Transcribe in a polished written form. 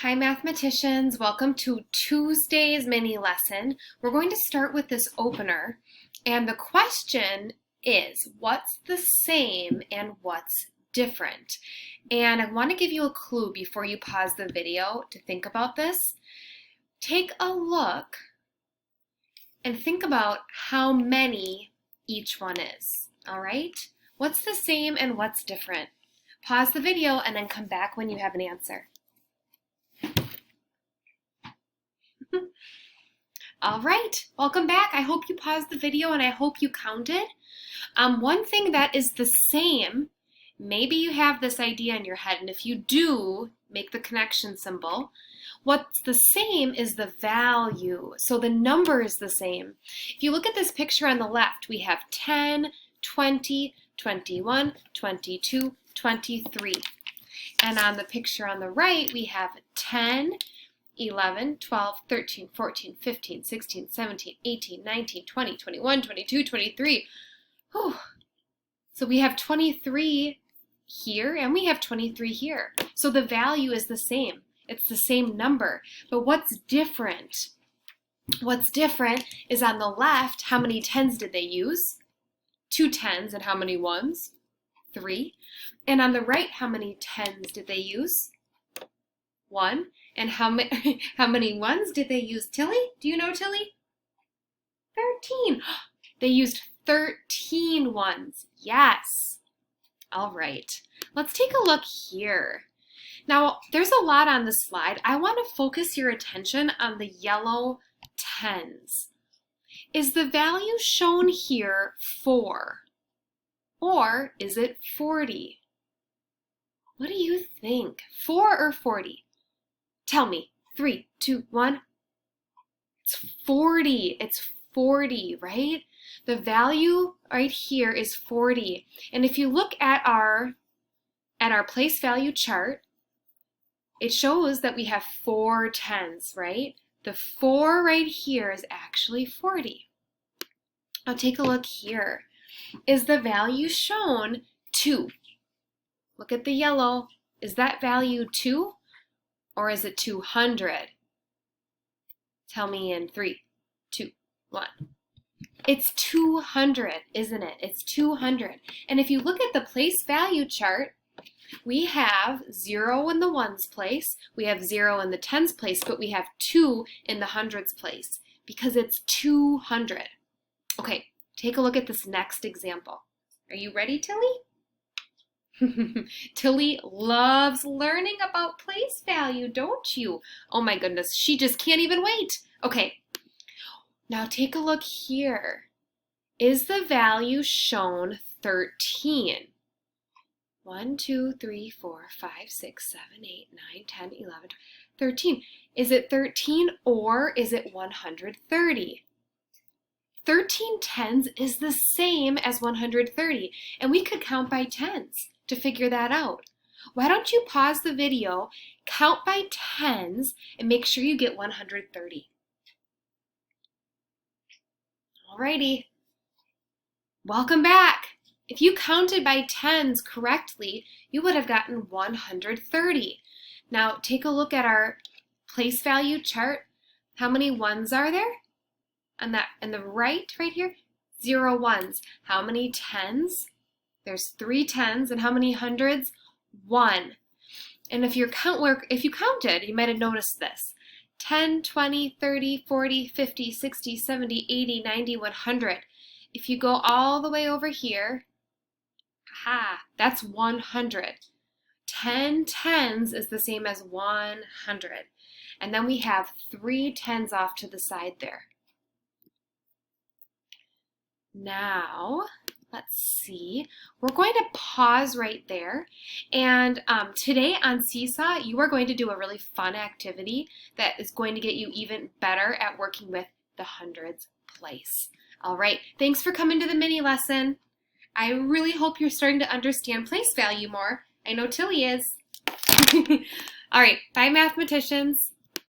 Hi mathematicians, welcome to Tuesday's mini lesson. We're going to start with this opener, and the question is, what's the same and what's different? And I want to give you a clue before you pause the video to think about this. Take a look and think about how many each one is, all right? What's the same and what's different? Pause the video and then come back when you have an answer. All right, welcome back. I hope you paused the video and I hope you counted. One thing that is the same, maybe you have this idea in your head, and if you do, make the connection symbol. What's the same is the value, so the number is the same. If you look at this picture on the left, we have 10, 20, 21, 22, 23. And on the picture on the right, we have 10, 11, 12, 13, 14, 15, 16, 17, 18, 19, 20, 21, 22, 23. Whew. So we have 23 here and we have 23 here. So the value is the same. It's the same number. But what's different? What's different is on the left, how many tens did they use? 2 tens, and how many ones? 3. And on the right, how many tens did they use? 1. And how many ones did they use, Tilly? Do you know, Tilly? 13. They used 13 ones. Yes. All right. Let's take a look here. Now, there's a lot on this slide. I want to focus your attention on the yellow tens. Is the value shown here 4? Or is it 40? What do you think? 4 or 40? Tell me. 3, 2, 1. It's 40. It's 40, right? The value right here is 40. And if you look at our place value chart, it shows that we have 4 tens, right? The 4 right here is actually 40. Now take a look here. Is the value shown 2? Look at the yellow. Is that value 2? Or is it 200? Tell me in 3, 2, 1. It's 200, isn't it? It's 200. And if you look at the place value chart, we have 0 in the ones place, we have 0 in the tens place, but we have 2 in the hundreds place because it's 200. Okay, take a look at this next example. Are you ready, Tilly? Tilly loves learning about place value, don't you? Oh my goodness, she just can't even wait. Okay, now take a look here. Is the value shown 13? 1, 2, 3, 4, 5, 6, 7, 8, 9, 10, 11, 12, 13. Is it 13 or is it 130? 13 tens is the same as 130, and we could count by tens to figure that out. Why don't you pause the video, count by tens, and make sure you get 130. Alrighty, welcome back. If you counted by tens correctly, you would have gotten 130. Now take a look at our place value chart. How many ones are there? On the right here, 0 ones. How many tens? There's 3 tens, and how many hundreds? 1. And if you counted, you might have noticed this. 10, 20, 30, 40, 50, 60, 70, 80, 90, 100. If you go all the way over here, that's 100. 10 tens is the same as 100. And then we have 3 tens off to the side there. Now, let's see. We're going to pause right there. And today on Seesaw, you are going to do a really fun activity that is going to get you even better at working with the hundreds place. All right, thanks for coming to the mini lesson. I really hope you're starting to understand place value more. I know Tilly is. All right, bye mathematicians.